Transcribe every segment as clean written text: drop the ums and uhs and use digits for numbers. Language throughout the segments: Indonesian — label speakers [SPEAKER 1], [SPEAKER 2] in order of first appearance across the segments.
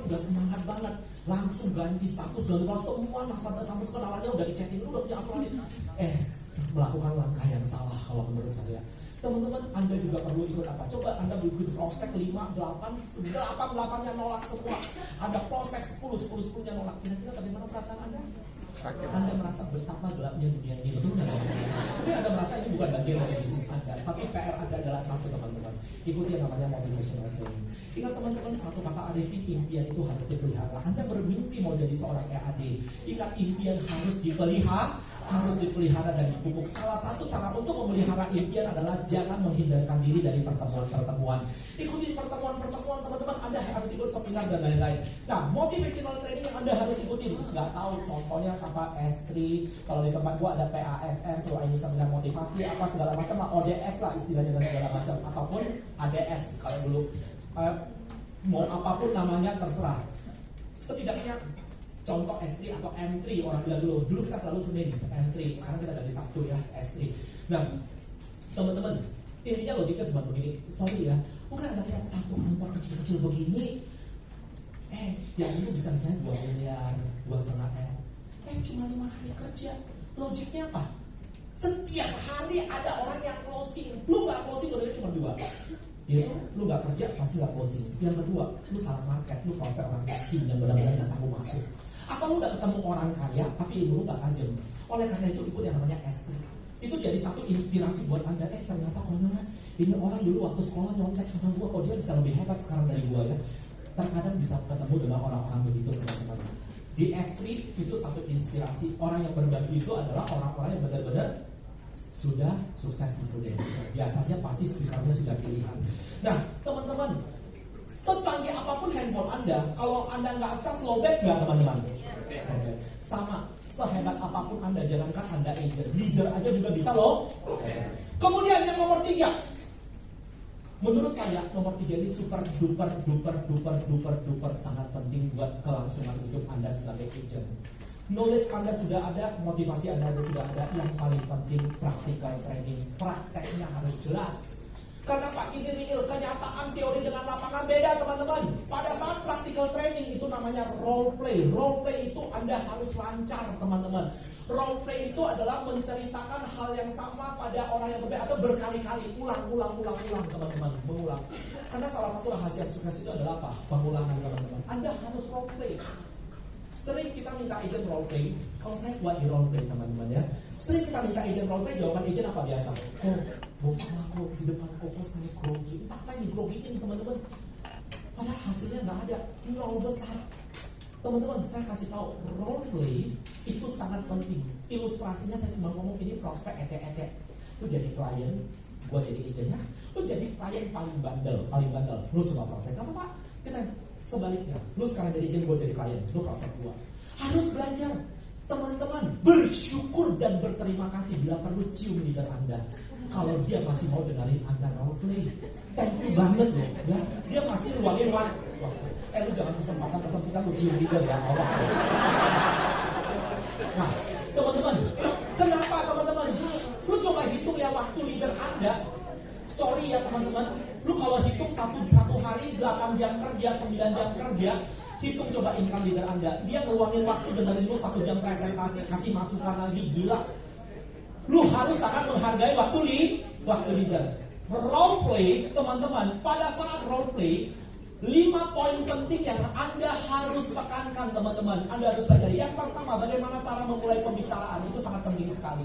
[SPEAKER 1] udah semangat banget, langsung ganti status, ganti password, semua nasabah sampai kenalannya udah dicekin, lu udah punya asuransi. Melakukan langkah yang salah kalau menurut saya. Teman-teman, Anda juga perlu ikut apa? Coba Anda begitu prospek 5, 8-nya nolak semua. Ada prospek 10-10-nya nolak. Kira-kira bagaimana perasaan Anda?
[SPEAKER 2] Sakit.
[SPEAKER 1] Anda merasa betapa gelapnya dunia ini, betul nggak? Tapi Anda merasa ini bukan bagian dari bisnis Anda. Tapi PR Anda adalah satu, teman-teman. Ikuti yang namanya motivational training. Ingat teman-teman, satu kata Arifin, impian itu harus dipelihara. Anda bermimpi mau jadi seorang EAD. Ingat, impian harus dipelihara dan dipupuk. Salah satu cara untuk memelihara impian adalah jangan menghindarkan diri dari pertemuan-pertemuan. Ikuti pertemuan-pertemuan, teman-teman. Anda harus ikut seminar dan lain-lain. Nah, motivational training yang Anda harus ikutin, nggak tahu contohnya apa, S3, kalau di tempat gua ada PASM, tuh ini seminar motivasi, apa segala macam lah, ODS lah istilahnya dan segala macam, ataupun ADS kalau dulu, mau apapun namanya terserah. Setidaknya contoh S3 atau M3 orang bilang dulu kita selalu Senin M3, sekarang kita dari Sabtu ya S3. Nah teman-teman, intinya logiknya cuma begini, sorry ya, bukan Anda lihat satu kantor kecil-kecil begini, yang itu bisa misalnya 2 miliar, 2,5 M, cuma 5 hari kerja. Logiknya apa? Setiap hari ada orang yang closing, lu gak closing udah cuma 2. Yaitu lu gak kerja pasti gak closing. Yang kedua, lu salah market, lu prospek orang miskin yang benar-benar gak sanggup masuk. Atau lu udah ketemu orang kaya tapi ilmu lu gak tajam. Oleh karena itu ikut yang namanya S3. Itu jadi satu inspirasi buat Anda. Ternyata konyolnya ini orang dulu waktu sekolah nyontek sama gua, kok dia bisa lebih hebat sekarang dari gua ya. Terkadang bisa ketemu dengan orang-orang begitu, teman-teman. Di S3 itu satu inspirasi. Orang yang berbagi itu adalah orang-orang yang benar-benar sudah sukses di Prudential. Biasanya pasti speakernya sudah pilihan. Nah, teman-teman, secanggih apapun handphone Anda, kalau Anda nggak cas lowback nggak, teman-teman? Okay. Sama, sehebat apapun Anda, jangankan Anda agent, leader aja juga bisa loh. Kemudian yang nomor 3, menurut saya nomor 3 ini super duper sangat penting buat kelangsungan hidup Anda sebagai agent. Knowledge Anda sudah ada, motivasi Anda sudah ada, yang paling penting practical training. Prakteknya harus jelas. Karena Pak, ini real, kenyataan teori dengan lapangan beda, teman-teman. Pada saat practical training itu namanya role play. Role play itu Anda harus lancar, teman-teman. Role play itu adalah menceritakan hal yang sama pada orang yang berbeda atau berkali-kali, ulang, teman-teman, mengulang. Karena salah satu rahasia sukses itu adalah apa? Pengulangan, teman-teman. Anda harus role play. Sering kita minta agent role play. Kalau saya kuat di role play, teman-teman ya. Sering kita minta agent role play, jawaban agent apa biasa? Bosan aku di depan koko saya grogi. Entah apa ini grogi ini, teman-teman. Padahal hasilnya nggak ada, nol besar. Teman-teman, saya kasih tahu, role play itu sangat penting. Ilustrasinya saya cuma ngomong ini prospek ecek-ecek. Lu jadi klien, gua jadi agentnya. Lu jadi klien paling bandel. Lu coba prospek apa Pak? Kita sebaliknya, lu sekarang jadi agent, gue jadi klien, lu prospek gue. Harus belajar, teman-teman, bersyukur dan berterima kasih bila perlu cium leader Anda. Kalau dia masih mau dengerin Anda role play, thank you banget loh, ya. Dia masih luangin waktu. Lu jangan kesempatan lu cium leader ya, awas. Nah, teman-teman, kenapa teman-teman? Lu coba hitung ya waktu leader Anda. Sorry ya teman-teman, lu kalau hitung satu hari 8 jam kerja, 9 jam kerja, hitung coba income leader Anda. Dia ngeluangin waktu dengerin lu 1 jam presentasi, kasih masukan lagi, gila. Lu harus sangat menghargai waktu leader. Role play, teman-teman, pada saat role play, 5 poin penting yang Anda harus tekankan, teman-teman. Anda harus pelajari. Yang pertama, bagaimana cara memulai pembicaraan, itu sangat penting sekali.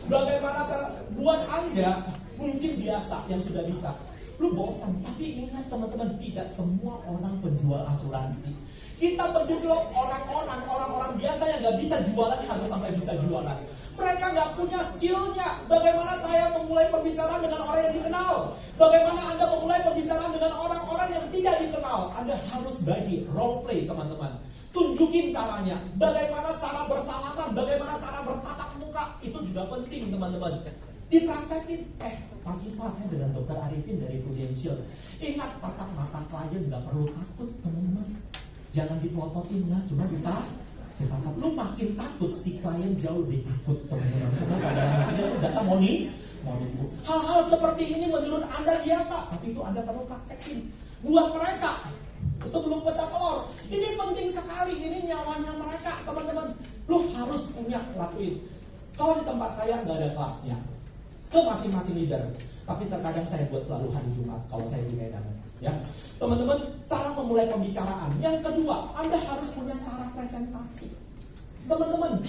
[SPEAKER 1] Bagaimana cara buat Anda mungkin biasa yang sudah bisa, lu bosan, tapi ingat teman-teman, tidak semua orang penjual asuransi. Kita mendevelop orang-orang biasa yang gak bisa jualan harus sampai bisa jualan. Mereka gak punya skillnya. Bagaimana saya memulai pembicaraan dengan orang yang dikenal? Bagaimana Anda memulai pembicaraan dengan orang-orang yang tidak dikenal? Anda harus bagi role play, teman-teman. Tunjukin caranya. Bagaimana cara bersalaman, bagaimana cara bertatap muka, itu juga penting, teman-teman. Dipraktekin. Pagi Pak, saya dengan Dr. Arifin dari Prudential. Ingat, tatap mata klien gak perlu takut, teman-teman. Jangan dipelototin ya, cuma ditatap. Lu makin takut, si klien jauh lebih takut, teman-teman. Karena pada dia tuh data mau nipu. Hal-hal seperti ini menurut Anda biasa, tapi itu Anda perlu praktekin. Buat mereka, sebelum pecah telur. Ini penting sekali, ini nyawanya mereka, teman-teman. Lu harus punya lakuin. Kalau di tempat saya nggak ada kelasnya, ke masing-masing leader. Tapi terkadang saya buat selalu hari Jumat kalau saya di Medan. Ya, teman-teman, cara memulai pembicaraan. Yang kedua, Anda harus punya cara presentasi. Teman-teman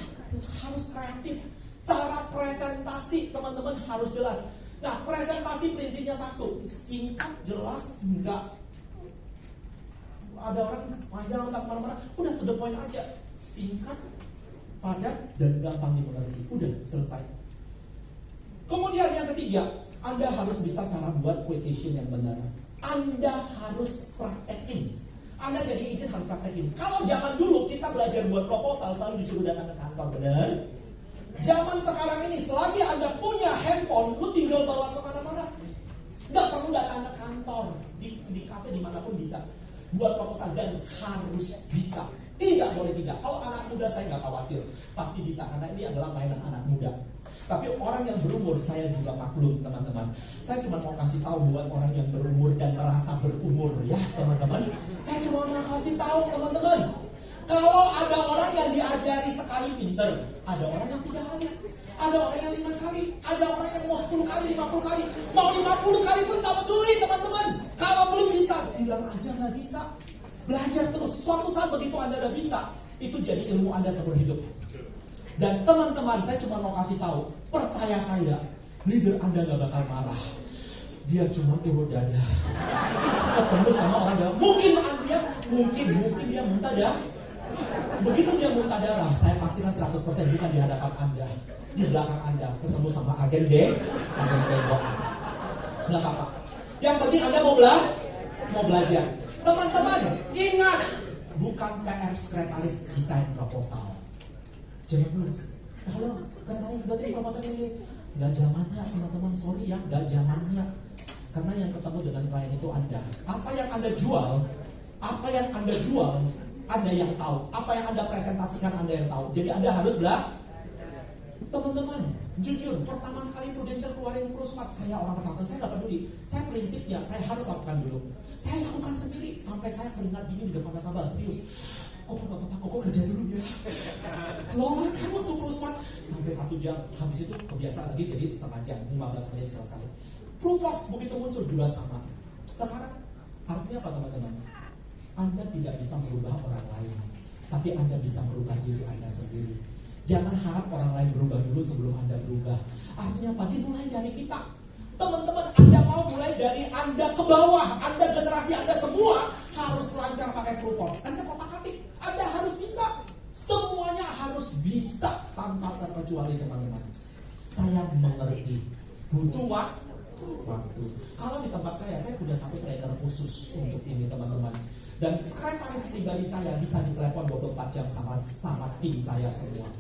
[SPEAKER 1] harus kreatif. Cara presentasi teman-teman harus jelas. Nah, presentasi prinsipnya satu, singkat, jelas, enggak ada orang panjang tak kemana-mana. Udah to the point aja, singkat, padat, dan gampang dimengerti. Udah selesai. Kemudian yang ketiga, Anda harus bisa cara buat quotation yang benar. Anda harus praktekin. Anda jadi agent harus praktekin. Kalau zaman dulu kita belajar buat proposal selalu disuruh datang ke kantor, benar? Zaman sekarang ini selagi Anda punya handphone, lu tinggal bawa kemana-mana. Nggak perlu datang ke kantor, di kafe dimanapun bisa buat proposal, dan harus bisa. Tidak boleh tidak. Kalau anak muda saya nggak khawatir, pasti bisa karena ini adalah mainan anak muda. Tapi orang yang berumur saya juga maklum, teman-teman. Saya cuma mau kasih tahu buat orang yang berumur dan merasa berumur, ya teman-teman. Saya cuma mau kasih tahu, teman-teman. Kalau ada orang yang diajari sekali pinter, ada orang yang 3 kali, ada orang yang 5 kali, ada orang yang mau 10 kali, 50 kali, mau 50 kali pun tak peduli, teman-teman. Kalau belum bisa, bilang aja nggak bisa. Belajar terus. Suatu saat begitu Anda udah bisa, itu jadi ilmu Anda seumur hidup. Dan teman-teman, saya cuma mau kasih tahu, percaya saya, leader Anda gak bakal marah. Dia cuma urut dada. Ketemu sama orang dalam, mungkin dia muntah darah. Begitu dia muntah darah, saya pastikan 100% bukan di hadapan Anda, di belakang Anda, ketemu sama agen bego. Nggak apa-apa. Yang penting Anda mau belajar. Teman-teman, ingat, bukan PR sekretaris desain proposal. Jangan dulu. Kalau katanya berarti proposal ini nggak zamannya, teman-teman, sorry ya, nggak zamannya. Karena yang ketemu dengan klien itu Anda. Apa yang Anda jual, Anda yang tahu. Apa yang Anda presentasikan, Anda yang tahu. Jadi Anda harus belajar. Teman-teman, jujur, pertama sekali Prudential keluarin Prosmart, saya orang pertama, saya nggak peduli. Saya prinsipnya, saya harus lakukan dulu. Saya lakukan sendiri, sampai saya keringat dingin di depan nasabah, serius. Kok nggak apa-apa, kok kerja dulu ya. Lama kan waktu Prosmart, sampai 1 jam, habis itu kebiasaan lagi, jadi setengah jam, 15 menit selesai. Proofbox begitu muncul juga sama. Sekarang, artinya apa teman-teman? Anda tidak bisa merubah orang lain, tapi Anda bisa merubah diri Anda sendiri. Jangan harap orang lain berubah dulu sebelum Anda berubah. Artinya apa? Dimulai dari kita. Teman-teman, Anda mau mulai dari Anda ke bawah. Anda, generasi Anda semua harus lancar pakai Proofbox. Anda kotak-atik, Anda harus bisa. Semuanya harus bisa tanpa terkecuali, teman-teman. Saya mengerti. Butuh waktu. Kalau di tempat saya punya satu trainer khusus untuk ini, teman-teman. Dan sekretaris pribadi saya bisa ditelepon 24 jam sama tim saya semua.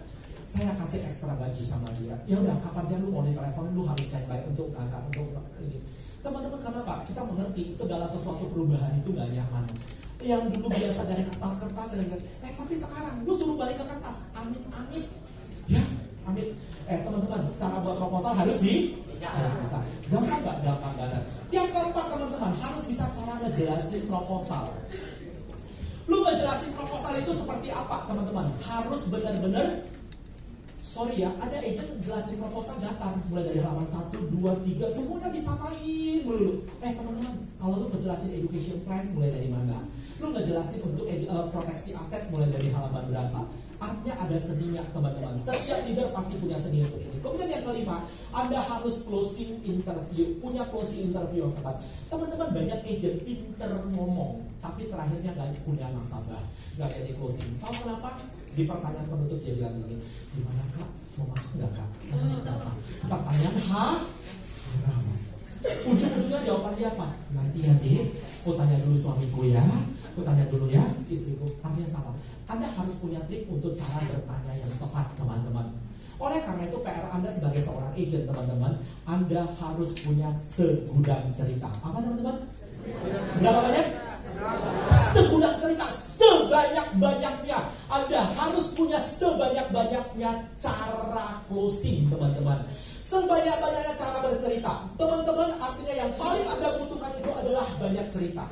[SPEAKER 1] Saya kasih ekstra gaji sama dia. Ya udah, kapan aja lu mau ditelepon, lu harus standby untuk angkat, untuk ini. Teman-teman, kenapa? Kita mengerti segala sesuatu perubahan itu gak nyaman. Yang dulu biasa dari kertas-kertas, tapi sekarang lu suruh balik ke kertas. Amit-amit. Ya, amit. Teman-teman, cara buat proposal harus bisa. Gampang gak? Gampang banget. Yang keempat, teman-teman, harus bisa cara ngejelasin proposal. Lu ngejelasin proposal itu seperti apa, teman-teman? Harus benar-benar, sorry ya, ada agent jelasin proposal datar, mulai dari halaman 1, 2, 3, semuanya bisa main melulu. Teman-teman, kalau lu ngejelasin education plan, mulai dari mana? Lu ngejelasin untuk proteksi aset, mulai dari halaman berapa? Artinya ada seninya, teman-teman. Setiap leader pasti punya seni untuk ini. Kemudian yang kelima, Anda harus closing interview, punya closing interview yang tepat. Teman-teman, banyak agent pinter ngomong, tapi terakhirnya gak punya nasabah, gak jadi closing. Tahu kenapa? Di pertanyaan penutup dia bilang gini, gimana kak, mau masuk gak kak? Mau masuk berapa? Pertanyaan haram. Ujung-ujungnya jawaban dia apa? Nanti ya deh, aku tanya dulu suamiku ya, aku tanya dulu ya istriku. Artinya sama. Anda harus punya trik untuk cara bertanya yang tepat, teman-teman. Oleh karena itu PR Anda sebagai seorang agent, teman-teman, Anda harus punya segudang cerita. Apa teman-teman? Berapa banyak? Segudang cerita, sebanyak-banyaknya. Anda harus punya sebanyak-banyaknya cara closing, teman-teman. Sebanyak-banyaknya cara bercerita. Teman-teman, artinya yang paling Anda butuhkan itu adalah banyak cerita.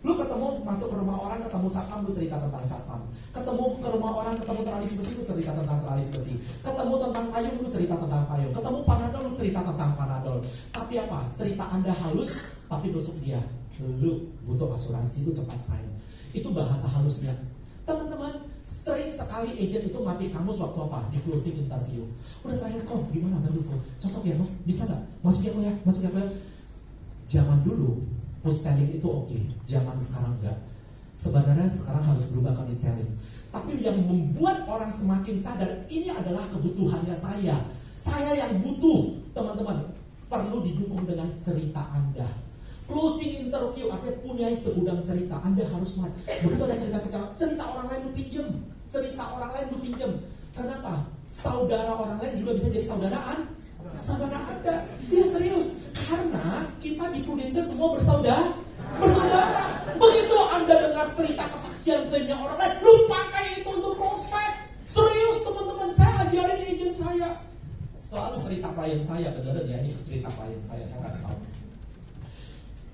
[SPEAKER 1] Lu ketemu masuk ke rumah orang, ketemu satpam, lu cerita tentang satpam. Ketemu ke rumah orang, ketemu teralis besi, lu cerita tentang teralis besi. Ketemu tentang payung, lu cerita tentang payung. Ketemu panadol, lu cerita tentang panadol. Tapi apa? Cerita Anda halus, tapi nusuk dia. Lu butuh asuransi, lu cepat sign. Itu bahasa halusnya. Teman-teman, sering sekali agent itu mati kamus waktu apa? Di closing interview. Udah tanya kok, gimana bagus kok? Cocok ya kok? Bisa gak? Masuk ya kok ya? Masuk ya kok ya? Zaman dulu push selling itu oke, zaman sekarang enggak. Sebenarnya sekarang harus berubah ke lead selling. Tapi yang membuat orang semakin sadar, ini adalah kebutuhannya saya. Saya yang butuh, teman-teman, perlu didukung dengan cerita Anda. Closing interview artinya punya segudang cerita. Anda harus begitu ada cerita orang lain lu pinjem. Cerita orang lain lu pinjem. Kenapa? Saudara orang lain juga bisa jadi saudara Anda. Dia serius. Karena kita di Prudential semua bersaudara. Begitu Anda dengar cerita kesaksian klaimnya orang lain, lu pakai itu untuk prospek. Serius teman-teman, saya ajarin agent saya. Selalu cerita klien saya, beneran ya, ini cerita klien saya kasih tahu.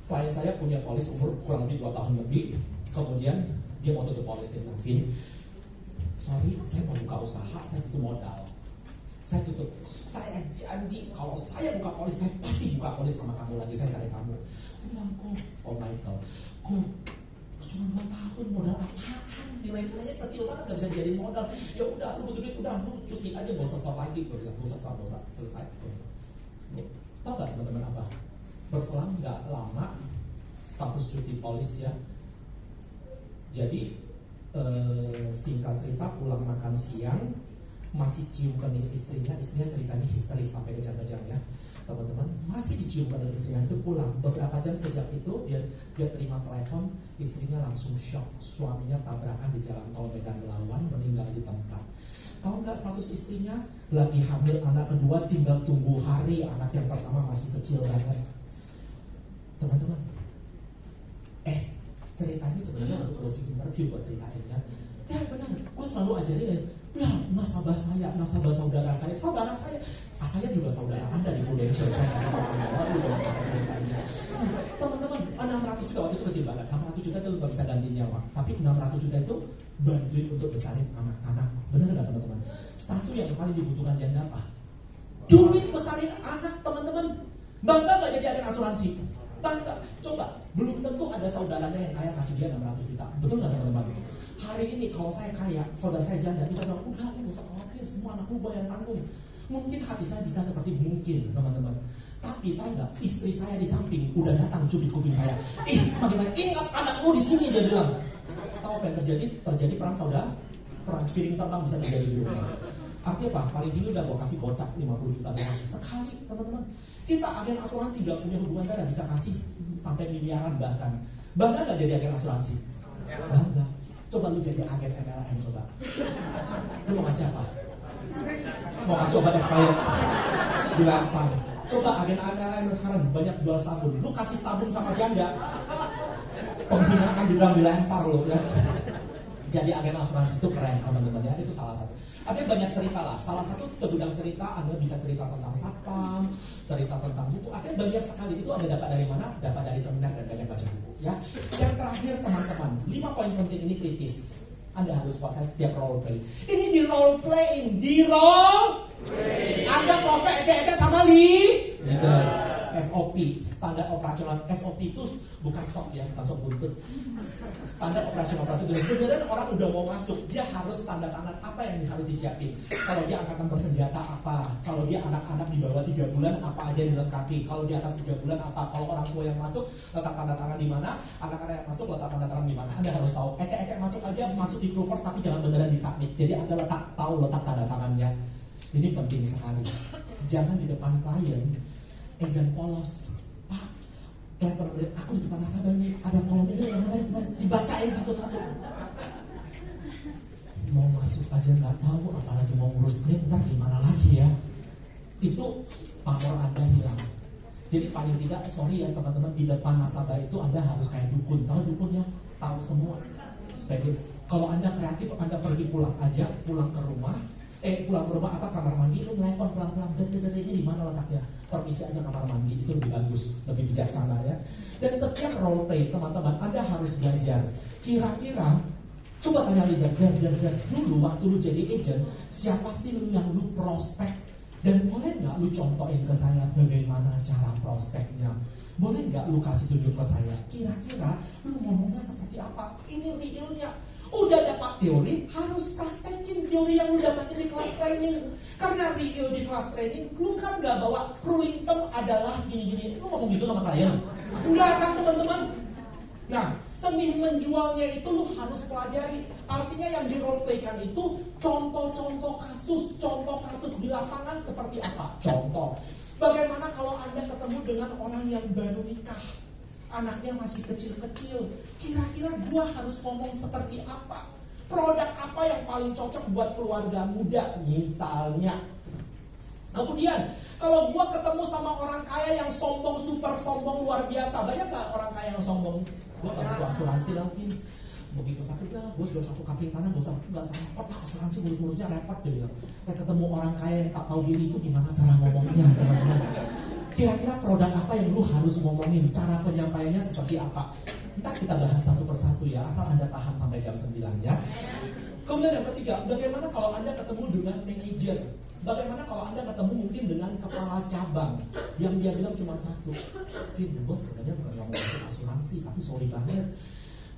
[SPEAKER 1] Klien saya punya polis umur kurang lebih 2 tahun lebih. Kemudian dia mau tutup polis di Nervin. Sorry, saya mau buka usaha, saya butuh modal. Saya janji kalau saya buka polis, saya pasti buka polis sama kamu lagi, saya cari kamu. Aku bilang, kok Michael, cuma 2 tahun, modal apaan? Nilai-nilainya kecil banget, gak bisa jadi modal. Ya udah, lu butuh duit, udah, lu cuti aja, gak usah stop lagi. Gue bilang, gak usah, selesai. Tahu gak teman-teman apa? Berselang gak lama, status cuti polis ya. Jadi, singkat cerita, pulang makan siang, masih cium kening istrinya ceritanya histeris sampai kejang-kejang ya teman-teman, masih dicium kening istrinya. Itu pulang beberapa jam sejak itu dia terima telepon, istrinya langsung shock, suaminya tabrakan di jalan tol Medan Melawan, meninggal di tempat. Tahu nggak status istrinya? Lagi hamil anak kedua, tinggal tunggu hari, anak yang pertama masih kecil banget. Teman-teman, cerita ini sebenarnya untuk closing interview buat ceritain ya. Ya benar, gue selalu ajarin ya, nasabah saudara saya, saya juga saudara Anda di Prudential, saya kasih tahu Anda, lu boleh pakai cerita ini. Nah, teman-teman, 600 juta waktu itu kecil banget, 600 juta itu nggak bisa ganti nyawa, tapi 600 juta itu bantuin untuk besarin anak-anak. Benar nggak teman-teman? Satu yang paling dibutuhkan janda apa? Duit besarin anak, teman-teman. Bangga nggak jadi agen asuransi? Bangga. Coba, belum tentu ada saudaranya yang kaya kasih dia 600 juta. Betul nggak teman-teman? Hari ini kalau saya kaya, saudara saya janda bisa bilang, udah lu gak usah khawatir, semua anak lu yang tanggung. Mungkin hati saya bisa seperti mungkin teman-teman. Tapi tahu nggak, istri saya di samping udah datang cubit kuping saya. Bagaimana? Ingat anakmu di sini, dia bilang. Tahu apa yang terjadi? Terjadi perang saudara, perang piring terbang bisa terjadi di rumah. Artinya apa? Paling tinggi udah gua kasih gocap 50 juta doang sekali, teman-teman. Kita agen asuransi gak punya hubungan darah bisa kasih sampai miliaran bahkan. Bangga nggak jadi agen asuransi? Bangga. Coba lu jadi agen MLM coba. Lu mau kasih apa? Mau kasih obat expired? Dilempar. Coba agen MLM sekarang banyak jual sabun. Lu kasih sabun sama janda, penghinaan juga dilempar lu ya. Jadi agen asuransi itu keren teman-teman ya. Itu salah satu. Artinya banyak cerita lah. Salah satu segudang cerita, Anda bisa cerita tentang satpam, cerita tentang buku. Artinya banyak sekali. Itu Anda dapat dari mana? Dapat dari seminar dan banyak baca buku. Ya. Yang terakhir teman-teman, 5 poin penting ini kritis. Anda harus kuasai setiap role play. Ini di role playing, Anda prospek ecek-ecek sama leader. SOP, standar operasional. SOP itu bukan sok ya, bukan sok buntut. Standar operasional prosedur. Beneran orang udah mau masuk, dia harus tanda tangan apa yang harus disiapin. Kalau dia angkatan bersenjata apa, kalau dia anak-anak di bawah 3 bulan apa aja yang dilengkapi, kalau di atas 3 bulan apa, kalau orang tua yang masuk letak tanda tangan di mana, anak-anak yang masuk letak tanda tangan di mana. Anda harus tahu. Ecek-ecek masuk aja, masuk di Proofers tapi jangan beneran disubmit. Jadi Anda tahu letak tanda tangannya. Ini penting sekali. Jangan di depan klien agent polos. Pak, klien aku di depan nasabah nih, ada kolom ini yang mana dibacain satu-satu. Mau masuk aja nggak tahu, apalagi mau ngurus klien, ntar gimana lagi ya? Itu pamor Anda hilang. Jadi paling tidak, sorry ya teman-teman, di depan nasabah itu Anda harus kayak dukun. Tahu dukun ya? Tahu semua. Jadi kalau Anda kreatif, Anda pergi pulang aja, pulang ke rumah, pulang ke rumah apa kamar mandi, lu nelfon pelan-pelan, ini di mana letaknya? Permisi aja kamar mandi, itu lebih bagus, lebih bijaksana ya. Dan setiap role play teman-teman, Anda harus belajar. Kira-kira coba tanya leader, dulu waktu lu jadi agent, siapa sih lu yang lu prospek? Dan boleh nggak lu contohin ke saya bagaimana cara prospeknya? Boleh nggak lu kasih tunjuk ke saya? Kira-kira lu ngomongnya seperti apa? Ini realnya. Udah dapat teori, harus praktekin teori yang lu dapatin di kelas training. Karena real di kelas training, lu kan nggak bawa ruling term adalah gini-gini. Lu ngomong gitu sama klien? Enggak kan teman-teman? Nah, seni menjualnya itu lu harus pelajari. Artinya yang di role playkan itu contoh kasus di lapangan seperti apa? Contoh, bagaimana kalau Anda ketemu dengan orang yang baru nikah, anaknya masih kecil-kecil, kira-kira gua harus ngomong seperti apa? Produk apa yang paling cocok buat keluarga muda misalnya? Kemudian, kalau gua ketemu sama orang kaya yang sombong, super sombong luar biasa, banyak gak orang kaya yang sombong? Gue gak butuh asuransi lagi. Begitu sakit lah, gue jual satu kaki tanah, gak repot lah asuransi, ngurus-ngurusnya repot dia bilang. Ketemu orang kaya yang tak tahu diri itu gimana cara ngomongnya teman-teman. Kira-kira produk apa yang lu harus ngomongin, cara penyampaiannya seperti apa? Ntar kita bahas satu persatu ya, asal Anda tahan sampai jam 9 ya. Kemudian yang ketiga, bagaimana kalau Anda ketemu dengan manajer? Bagaimana kalau Anda ketemu mungkin dengan kepala cabang yang dia bilang cuma satu, Vin, gue sebenarnya bukan ngomong asuransi, tapi sorry banget,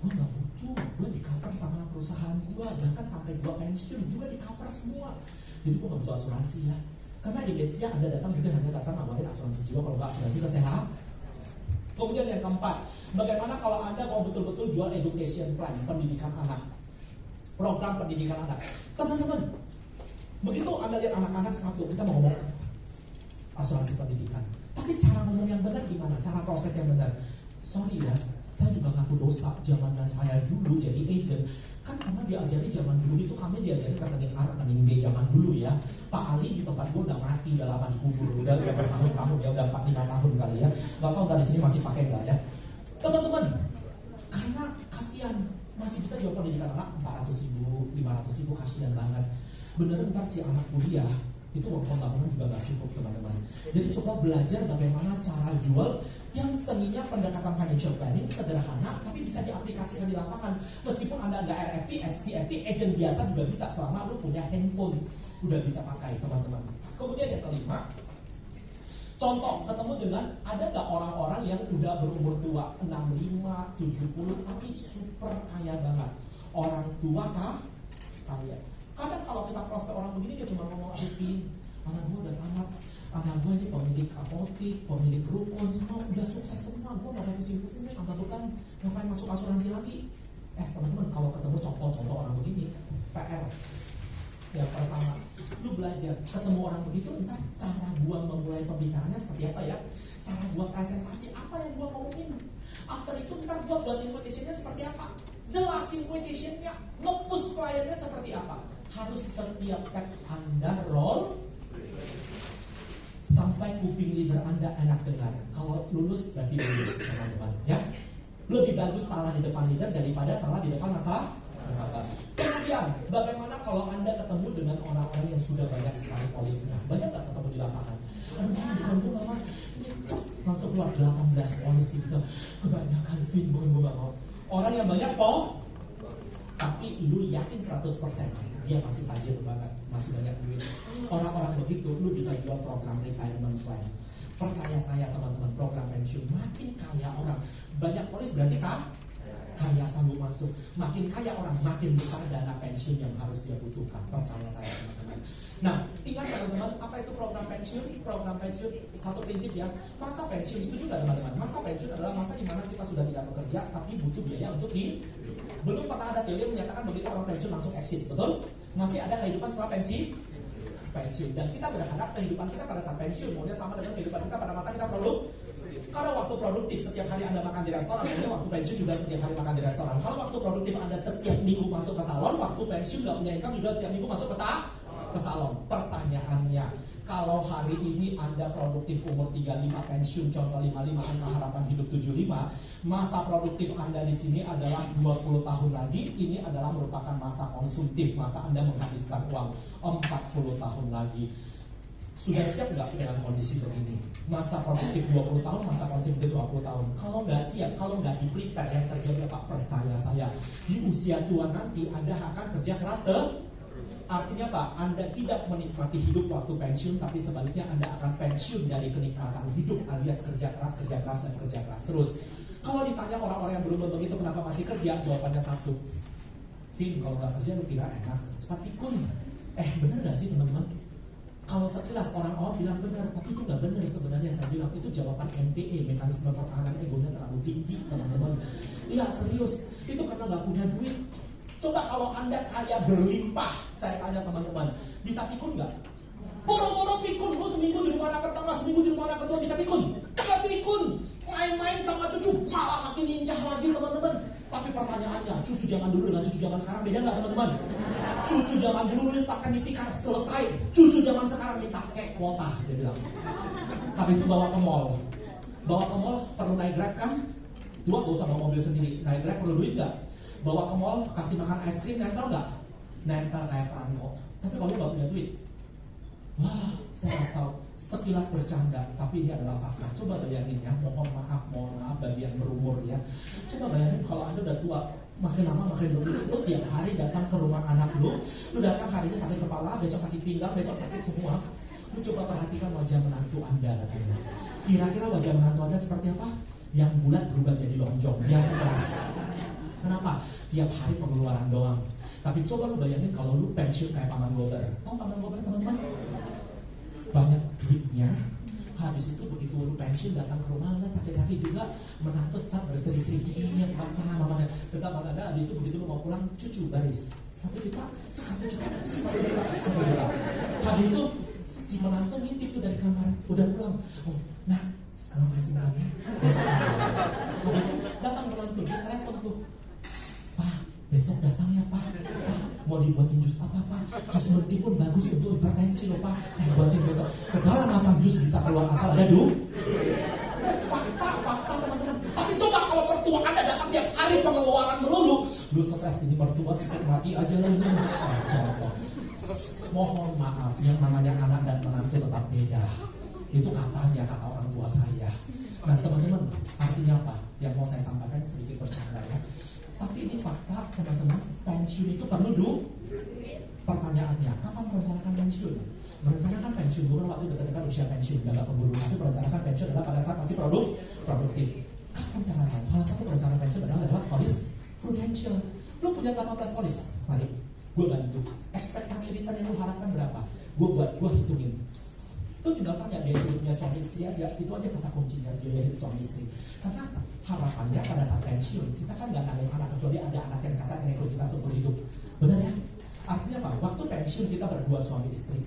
[SPEAKER 1] gue gak butuh, gue di cover sama perusahaan gue, bahkan sampai gue pensiun juga di cover semua, jadi gue gak butuh asuransi ya. Karena di Betsia Anda datang mungkin hanya datang nawarin asuransi jiwa, kalau gak asuransi kesehatan. Kemudian yang keempat, bagaimana kalau Anda mau betul-betul jual education plan, pendidikan anak, program pendidikan anak. Teman-teman, begitu Anda lihat anak-anak satu, kita mau ngomong asuransi pendidikan. Tapi cara ngomong yang benar gimana? Cara prospek yang benar. Sorry ya, saya juga ngaku dosa. Zaman saya dulu jadi agent, kan karena diajari zaman dulu itu kami diajari rekening A, rekening B zaman dulu ya. Pak Ali di tempat gue udah mati, udah lama dikubur, udah bertahun-tahun ya, udah 4-5 tahun kali ya. Gak tau dari sini masih pakai nggak ya? Teman-teman, karena kasihan masih bisa jual pendidikan anak 400.000, 500.000, kasihan banget. Bener ntar si anak kuliah itu uang pembangunan juga gak cukup teman-teman. Jadi coba belajar bagaimana cara jual yang seninya pendekatan financial planning sederhana tapi bisa diaplikasikan di lapangan. Meskipun Anda nggak RFP, SCFP, agent biasa juga bisa selama lu punya handphone udah bisa pakai teman-teman. Kemudian yang kelima, contoh ketemu dengan ada nggak orang-orang yang udah berumur tua 65, 70 tapi super kaya banget. Orang tua kaya. Kadang kalau kita prospek orang begini dia cuma ngomong Vin, anak gue udah tamat, anak gue ini pemilik apotik, pemilik rukun, semua udah sukses semua, gue gak ada pusing-pusing deh, tambah bukan ngapain masuk asuransi lagi. Teman-teman kalau ketemu contoh-contoh orang begini, PR yang pertama, lu belajar ketemu orang begitu, entar cara gue memulai pembicaranya seperti apa ya, cara gue presentasi apa yang gue ngomongin. After itu ntar gue buat invitation-nya seperti apa, jelasin invitation-nya, nge-push kliennya seperti apa. Harus setiap step Anda roll sampai kuping leader Anda enak dengar. Kalau lulus berarti lulus teman-teman ya. Lebih bagus salah di depan leader daripada salah di depan nasabah. Kemudian bagaimana kalau Anda ketemu dengan orang-orang yang sudah banyak sekali polisnya? Banyak gak ketemu di lapangan? Aduh bukan gue gak mau. Langsung keluar 18 polis gitu. Kebanyakan Vin, bukan gue gak mau. Orang yang banyak tapi lu yakin 100% dia masih tajir banget, masih banyak duit. Orang-orang begitu lu bisa jual program retirement plan. Percaya saya teman-teman, program pensiun makin kaya orang, banyak polis berarti kaya sanggup masuk. Makin kaya orang, makin besar dana pensiun yang harus dia butuhkan. Percaya saya teman-teman. Nah, ingat teman-teman, apa itu program pensiun? Program pensiun satu prinsip ya. Masa pensiun, setuju nggak teman-teman? Masa pensiun adalah masa di mana kita sudah tidak bekerja tapi butuh biaya untuk hidup. Belum pernah ada teori menyatakan begitu orang pensiun langsung exit, betul? Masih ada kehidupan setelah pensiun. Dan kita berharap kehidupan kita pada saat pensiun maunya sama dengan kehidupan kita pada masa kita Kalau waktu produktif setiap hari Anda makan di restoran, maunya waktu pensiun juga setiap hari makan di restoran. Kalau waktu produktif Anda setiap minggu masuk ke salon, waktu pensiun nggak punya income juga setiap minggu masuk ke salon. Pertanyaannya, Kalau hari ini Anda produktif umur 35 pensiun, contoh 55, Anda harapan hidup 75, masa produktif Anda di sini adalah 20 tahun lagi. Ini adalah merupakan masa konsumtif, masa Anda menghabiskan uang 40 tahun lagi. Sudah siap nggak dengan kondisi begini? Masa produktif 20 tahun, masa konsumtif 20 tahun. Kalau nggak siap, kalau nggak di-prepare, yang terjadi apa? Percaya saya, di usia tua nanti Anda akan kerja keras Artinya apa? Anda tidak menikmati hidup waktu pensiun, tapi sebaliknya Anda akan pensiun dari kenikmatan hidup alias kerja keras, dan kerja keras terus. Kalau ditanya orang-orang yang berumur begitu kenapa masih kerja, jawabannya satu. Vin, kalau nggak kerja lu kira enak, cepat pikun. Bener gak sih teman-teman? Kalau sekilas orang awam bilang benar, tapi itu nggak benar sebenarnya. Saya bilang itu jawaban MPE, mekanisme pertahanan egonya terlalu tinggi, teman-teman. Iya serius, itu karena nggak punya duit. Coba kalau Anda kaya berlimpah, saya tanya teman-teman, bisa pikun nggak? Boro-boro pikun, lu seminggu di rumah anak pertama, seminggu di rumah anak kedua bisa pikun? Nggak pikun, main-main sama cucu, malah makin lincah lagi teman-teman. Tapi pertanyaannya, cucu zaman dulu dengan cucu zaman sekarang beda nggak teman-teman? Cucu zaman dulu letakkan di tikar, selesai. Cucu zaman sekarang minta pakai kuota, dia bilang. Habis itu bawa ke mall. Bawa ke mall perlu naik Grab kan? Tua gak usah bawa mobil sendiri, naik Grab perlu duit nggak? Bawa ke mall, kasih makan es krim, nempel nggak? Nempel kayak perangkok. Tapi kalau nggak punya duit, wah, saya nggak tahu. Sekilas bercanda, tapi ini adalah fakta. Coba bayangin ya, mohon maaf bagi yang berumur ya. Coba bayangin kalau Anda udah tua, makin lama makin berumur, lu tiap hari datang ke rumah anak lu datang harinya sakit kepala, besok sakit pinggang, besok sakit semua. Lu coba perhatikan wajah menantu Anda katanya. Kira-kira wajah menantu Anda seperti apa? Yang bulat berubah jadi lonjong, dia stres. Kenapa? Tiap hari pengeluaran doang. Tapi coba lu bayangin kalau lu pensiun kayak Paman Gober. Tahu Paman Gober teman-teman? Banyak duitnya. Habis itu begitu lu pensiun datang ke rumah, sakit-sakit juga, menantu tetap berseri-seri ini apa mamanya tetap ada. Habis itu begitu lu mau pulang, cucu baris 1 juta. Habis itu si menantu ngintip tuh dari kamar, udah pulang. Oh, nah, sekarang kasih makannya. Habis itu datang menantu, dia telepon tuh. Pak, besok datang ya Pak. Mau dibuatin jus apa Pak? Jus mentimun bagus untuk hipertensi loh Pak. Saya buatin besok. Segala macam jus bisa keluar asal ada fakta teman-teman. Tapi coba kalau mertua Anda datang tiap hari pengeluaran melulu, lu stres ini mertua cepat mati aja lah ini. Contoh. Mohon maaf, yang namanya anak dan menantu tetap beda. Itu katanya kata orang tua saya. Nah teman-teman, artinya apa? Yang mau saya sampaikan sedikit bercanda ya. Tapi ini fakta teman-teman, pensiun itu perlu Pertanyaannya, kapan merencanakan pensiun? Merencanakan pensiun bukan waktu dekat-dekat usia pensiun, gak pemburu. Tapi merencanakan pensiun adalah pada saat masih produktif. Kapan caranya? Salah satu perencanaan pensiun adalah lewat polis prudential. Lu punya 18 polis, mari gue bantu. Ekspektasi return yang lu harapkan berapa? Gue hitungin. Lu tinggal tanya biaya hidupnya suami istri aja, itu aja kata kuncinya, biaya hidup suami istri. Karena harapannya pada saat pensiun, kita kan gak nanggung anak, kecuali ada anak yang cacat yang ikut kita seumur hidup. Benar ya? Artinya apa? Waktu pensiun kita berdua suami istri,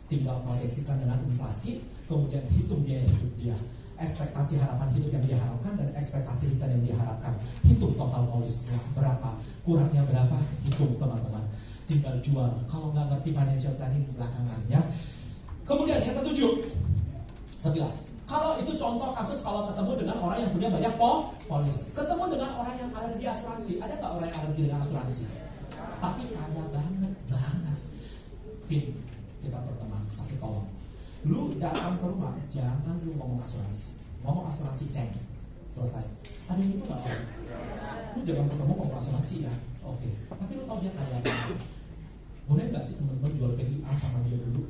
[SPEAKER 1] tinggal proyeksikan dengan inflasi, kemudian hitung biaya hidup dia, ekspektasi harapan hidup yang dia harapkan dan ekspektasi return yang dia harapkan. Hitung total polisnya berapa, kurangnya berapa, hitung teman-teman. Tinggal jual. Kalau nggak ngerti financial planning belakangan ya. Kemudian yang ketujuh, sekilas. Kalau itu contoh kasus kalau ketemu dengan orang yang punya banyak polis, ketemu dengan orang yang alergi asuransi, ada nggak orang yang alergi dengan asuransi? Tapi kaya banget. Vin, kita berteman, tapi tolong, lu datang ke rumah, jangan lu ngomong asuransi ceng, selesai. Ada yang itu nggak sih? Lu jangan ketemu ngomong asuransi ya, oke. Tapi lu tau dia kaya banget. Boleh nggak sih teman-teman jual PIA sama dia dulu?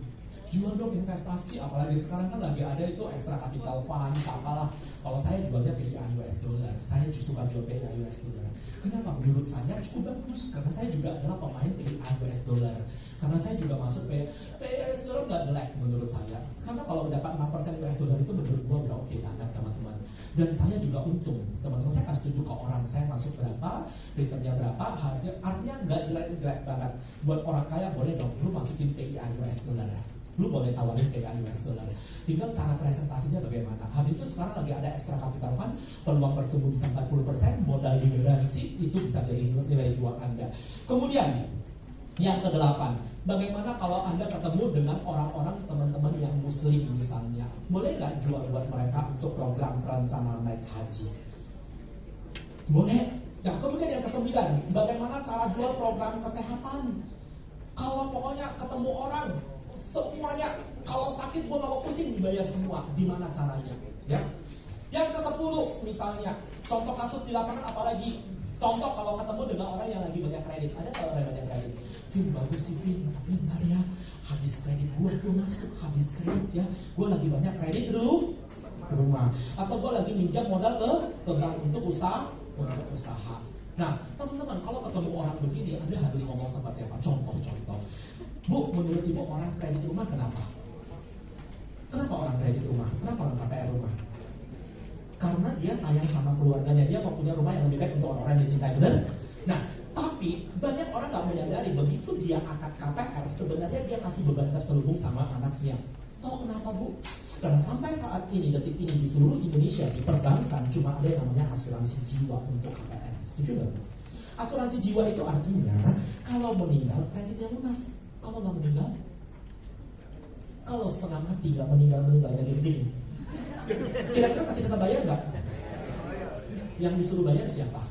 [SPEAKER 1] Jual dong investasi, apalagi sekarang kan lagi ada itu extra capital fund, apalah. Kalau saya jualnya PIA US dollar, saya justru suka jual PIA US dollar. Kenapa? Menurut saya cukup bagus, karena saya juga adalah pemain PIA US dollar. Karena saya juga masuk PIA US dollar nggak jelek menurut saya. Karena kalau mendapat 6% US dollar itu menurut gua udah oke banget teman-teman. Dan saya juga untung, teman-teman saya kasih tunjuk ke orang, saya masuk berapa, returnnya berapa, artinya nggak jelek banget. Buat orang kaya boleh dong, lu masukin PIA US dollar. Lu boleh tawarin PIA US dollar. Tinggal cara presentasinya bagaimana. Habis itu sekarang lagi ada extra capital fund, peluang bertumbuh bisa 40%, modal digaransi, itu bisa jadi nilai jual Anda. Kemudian yang ke-8, Bagaimana kalau Anda ketemu dengan orang-orang teman-teman yang muslim misalnya, boleh nggak jual buat mereka untuk program perencanaan naik haji? Boleh. Nah, kemudian yang ke-9, bagaimana cara jual program kesehatan? Kalau pokoknya ketemu orang, semuanya, kalau sakit gua mau pusing dibayar semua, gimana caranya? Ya. Yang ke-10 misalnya, contoh kasus di lapangan apalagi? Contoh kalau ketemu dengan orang yang lagi banyak kredit, ada nggak orang yang banyak kredit? Vin, bagus sih Vin, tapi bentar ya, habis kredit gue masuk, habis kredit ya, gue lagi banyak kredit rumah, atau gue lagi minjam modal ke bank untuk usaha. Nah, teman-teman, kalau ketemu orang begini, Anda harus ngomong seperti apa? Contoh. Bu, menurut ibu orang kredit rumah kenapa? Kenapa orang kredit rumah? Kenapa orang KPR rumah? Karena dia sayang sama keluarganya, dia mau punya rumah yang lebih baik untuk orang-orang yang dia cintai, benar? Nah, tapi banyak orang nggak menyadari begitu dia akad KPR, sebenarnya dia kasih beban terselubung sama anaknya. Tahu kenapa, Bu? Karena sampai saat ini, detik ini di seluruh Indonesia di perbankan cuma ada yang namanya asuransi jiwa untuk KPR. Setuju nggak? Asuransi jiwa itu artinya kalau meninggal kreditnya lunas. Kalau nggak meninggal, kalau setengah mati nggak meninggal jadi begini. Kira-kira masih tetap bayar nggak? Yang disuruh bayar siapa?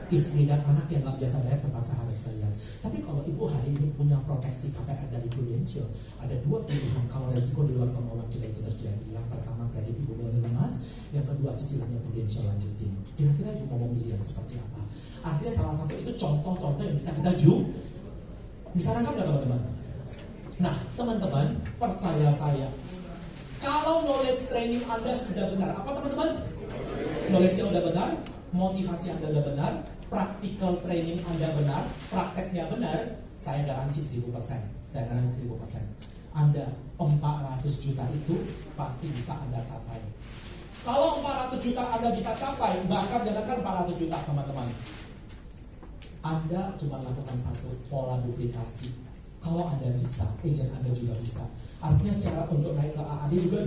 [SPEAKER 1] Istri dan anak yang nggak biasa bayar terpaksa harus bayar. Tapi kalau ibu hari ini punya proteksi KPR dari Prudential, ada 2 pilihan kalau resiko di luar kemauan kita itu terjadi. Yang pertama kredit ibu boleh lunas, yang kedua cicilannya Prudential lanjutin. Kira-kira ibu mau pilih yang seperti apa? Artinya salah satu itu contoh-contoh yang bisa kita bisa nangkap nggak teman-teman? Nah teman-teman, percaya saya, kalau knowledge training Anda sudah benar, apa teman-teman? Knowledge-nya sudah benar, motivasi Anda sudah benar, practical training Anda benar, prakteknya benar, saya garansi 1000%. Saya garansi 1000%. Anda 400 juta itu pasti bisa Anda capai. Kalau 400 juta Anda bisa capai, bahkan jangankan 400 juta teman-teman, Anda cuma lakukan satu pola duplikasi. Kalau Anda bisa, agent Anda juga bisa. Artinya secara untuk naik ke AAD juga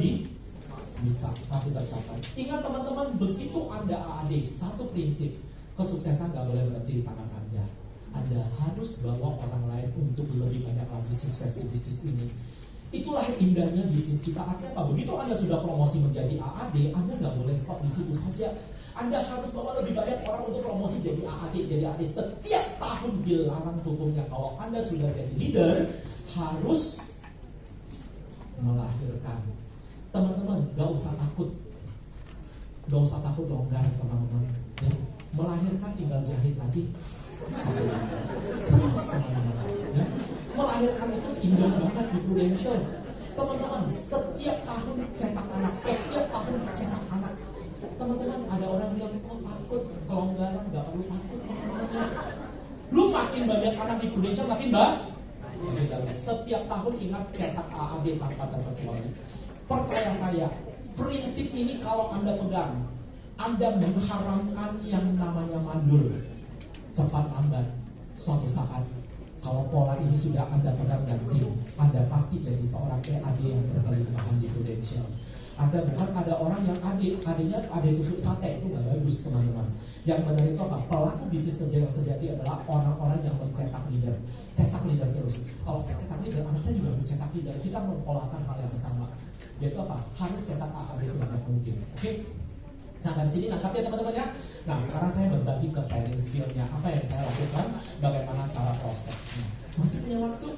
[SPEAKER 1] bisa, pasti tercapai. Ingat teman-teman, begitu Anda AAD, satu prinsip, kesuksesan gak boleh berhenti di tangan Anda. Anda harus bawa orang lain untuk lebih banyak lagi sukses di bisnis ini. Itulah indahnya bisnis kita. Artinya apa? Begitu Anda sudah promosi menjadi AAD, Anda gak boleh stop di situ saja. Anda harus bawa lebih banyak orang untuk promosi jadi AAD. Setiap tahun dilarang hukumnya. Kalau Anda sudah jadi leader, harus melahirkan. Teman-teman, gak usah takut longgar teman-teman ya. Melahirkan tinggal jahit lagi. Serius teman-teman ya. Melahirkan itu indah banget di Prudential. Teman-teman, setiap tahun cetak anak. Teman-teman, ada orang bilang kok takut kelonggaran, gak perlu takut teman-teman ya. Lu makin banyak anak di Prudential makin bagus. Setiap tahun ingat cetak AAD tanpa terkecuali. Percaya saya, prinsip ini kalau Anda pegang, Anda mengharamkan yang namanya mandul. Cepat lambat, suatu saat, kalau pola ini sudah Anda pegang dan tim, Anda pasti jadi seorang AD yang berkelindahan di Prudential. Ada bukan ada orang yang adanya tusuk sate, itu nggak bagus teman-teman. Yang benar itu apa? Pelaku bisnis yang sejati adalah orang-orang yang mencetak leader. Cetak leader terus. Kalau saya cetak leader, anak saya juga harus cetak leader. Kita mempolakan hal yang sama. Yaitu apa? Harus cetak AAD sebanyak mungkin. Oke? Sampai di sini nangkap ya teman-teman ya. Nah sekarang saya berbagi ke selling skill-nya. Apa yang saya lakukan? Bagaimana cara prospeknya? Masih punya waktu?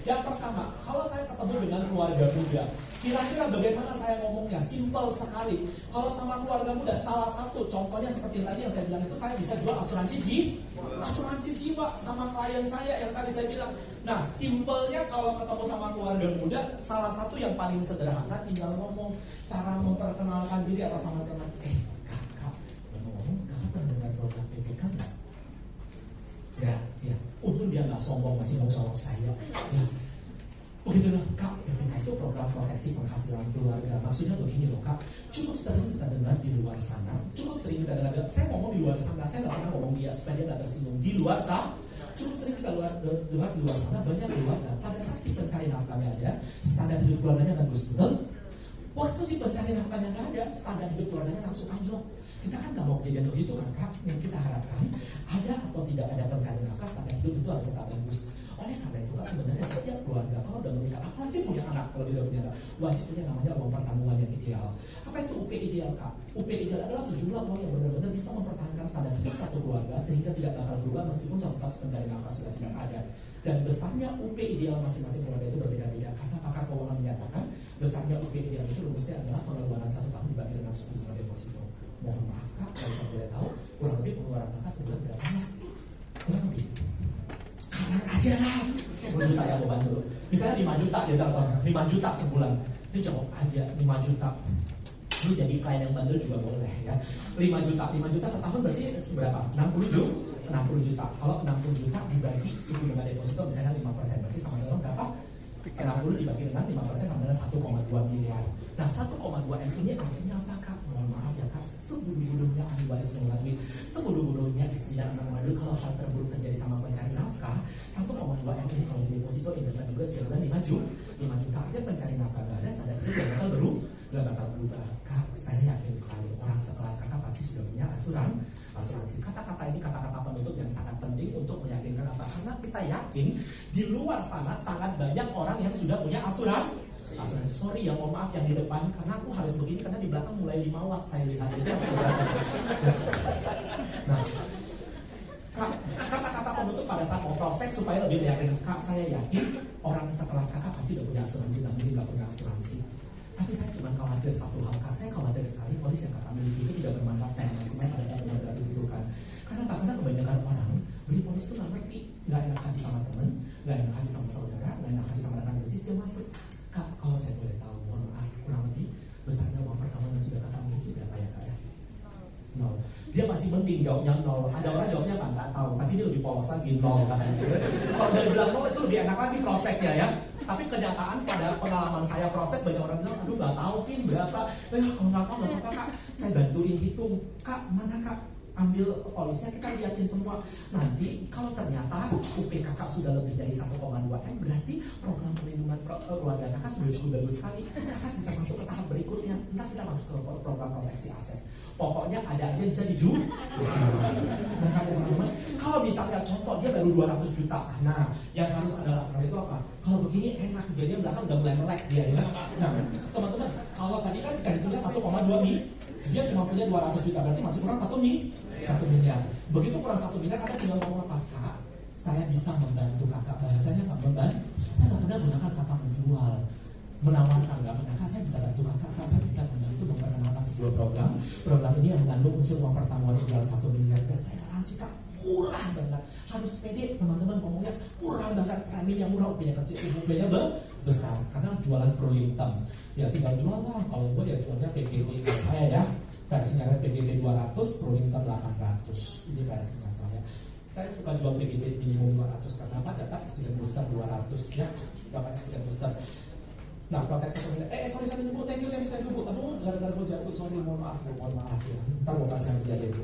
[SPEAKER 1] Yang pertama, kalau saya ketemu dengan keluarga muda, kira-kira bagaimana saya ngomongnya? Simple sekali. Kalau sama keluarga muda, salah satu contohnya seperti tadi yang saya bilang itu, saya bisa jual asuransi jiwa sama klien saya yang tadi saya bilang. Nah, simpelnya kalau ketemu sama keluarga muda, salah satu yang paling sederhana tinggal ngomong cara memperkenalkan diri atau sama teman. Kakak, ngomong kakak pernah dengar program PPK nggak? Ya. Untung dia nggak sombong masih mau jawab saya. Ya. Begitu loh, Kak, PPK itu program proteksi penghasilan keluarga. Maksudnya begini loh, Kak. Cukup sering kita dengar di luar sana. Saya ngomong di luar sana. Saya nggak pernah ngomong dia supaya dia nggak tersinggung. Di luar sana, cukup sering kita dengar di luar sana banyak keluarga. Pada saat si pencari nafkahnya ada, standar hidup keluarganya bagus, betul? Waktu si pencari nafkahnya nggak ada, standar hidup keluarganya langsung anjlok. Kita kan nggak mau kejadian begitu kan, Kak? Yang kita harapkan ada atau tidak ada pencari nafkah, standar hidup itu harus tetap bagus. sebenarnya setiap keluarga kalau udah menikah, apalagi punya anak kalau tidak punya anak, wajib punya namanya uang pertanggungan yang ideal. Apa itu UP ideal kak? UP ideal adalah sejumlah uang yang benar-benar bisa mempertahankan standar hidup satu keluarga sehingga tidak bakal berubah meskipun suatu saat pencari nafkah sudah tidak ada. Dan besarnya UP ideal masing-masing keluarga itu berbeda-beda karena pakar keuangan menyatakan besarnya UP ideal itu rumusnya adalah pengeluaran 1 tahun dibagi dengan suku bunga deposito. Mohon maaf kak, kalau saya boleh tahu kurang lebih pengeluaran kakak sebulan berapa? Kurang lebih kalian aja lah 10 juta ya, mau bantu. Misalnya 5 juta ya, 5 juta sebulan. Ini jawab aja 5 juta. Lu jadi klien yang bandel juga boleh ya. 5 juta setahun berarti berapa? 60 juta. Kalau 60 juta dibagi suku bunga deposito misalnya 5%, berarti sama dengan berapa? 60 dibagi dengan 5% sama dengan 1,2 miliar. Nah 1,2 M ini artinya apa kak? Mohon maaf ya kak, sebudu-budunya ahli waris yang duit, sebudu-budunya istri dan anak mandul kalau hal terburuk terjadi sama pencari nafkah, 1,2 M ini kalau di deposito investment juga sekitar 5 juta aja pencari nafkah gak ada, standar itu gak bakal berubah. Kak, saya yakin sekali orang sekelas kakak pasti sudah punya asuransi. Kata-kata ini kata-kata penutup yang sangat penting untuk meyakinkan apa? Karena kita yakin di luar sana sangat banyak orang yang sudah punya asuransi. Sorry ya, mohon maaf yang di depan karena aku harus begini karena di belakang mulai 5 watt saya lihat itu yang nah, kata-kata penutup pada saat mau prospek supaya lebih meyakinkan. Kak, saya yakin orang sekelas kakak pasti udah punya asuransi dan mungkin nggak punya asuransi. Tapi saya cuma khawatir satu hal kak, saya khawatir sekali polis yang kakak miliki itu tidak bermanfaat saya maksimal pada saat benar-benar dibutuhkan. Karena kebanyakan orang beli polis itu nggak ngerti, nggak enak hati sama temen, nggak enak hati sama saudara, nggak enak hati sama rekan bisnis, dia masuk. Kak, kalau saya boleh tahu, mohon maaf, kurang lebih besarnya uang pertama yang sudah kakak miliki berapa ya kak ya? 0. Dia masih mending jawabnya 0. Ada orang jawabnya nggak tahu, tapi dia lebih polos lagi 0 katanya. Kalau dari bilang 0 itu lebih enak lagi prospeknya ya. Tapi kenyataan pada pengalaman saya prospek banyak orang bilang, aduh nggak tahu Vin berapa. Kalau nggak tahu nggak apa-apa kak, saya bantuin hitung. Kak, mana kak? Ambil polisnya, kita liatin semua. Nanti kalau ternyata UP kakak sudah lebih dari 1,2 M, berarti program perlindungan keluarga kakak sudah cukup bagus sekali. Kakak bisa masuk ke tahap berikutnya. Nanti kita masuk ke program proteksi aset. Pokoknya ada aja yang bisa dijual. Nah kak teman-teman, kalau misalnya contoh dia baru 200 juta, nah yang harus ada laporan itu apa? Kalau begini enak, jadinya belakang udah mulai melek dia ya. Nah teman-teman, kalau tadi kan kita hitungnya 1,2 miliar, dia cuma punya 200 juta, berarti masih kurang 1 miliar. Begitu kurang 1 miliar, ada tinggal ngomong apa? Kak, saya bisa membantu kakak. Bahasanya nggak membantu, saya nggak pernah gunakan kata menjual, menawarkan, nggak pernah. Kak, saya bisa bantu kakak, saya bisa membantu memperkenalkan sebuah program. Program ini yang mengandung unsur uang pertanggungan ideal 1 miliar, dan saya garansi kak, murah banget. Harus pede teman-teman ngomongnya, murah banget, preminya murah, upahnya kecil, upahnya besar. Karena jualan pro limitem, ya tinggal jual lah. Kalau gue ya jualnya PGD saya ya. Versinya PGB 200, pro limited 800. Ini versinya saya. Saya suka jual PGB minimum 200 karena apa? Dapat accident booster 200 ya. Dapat accident booster. Nah, proteksi sorry Bu, thank you Bu. Aduh, gara-gara gue jatuh, sorry, mohon maaf ya. Ntar gue kasih hadiah deh Bu.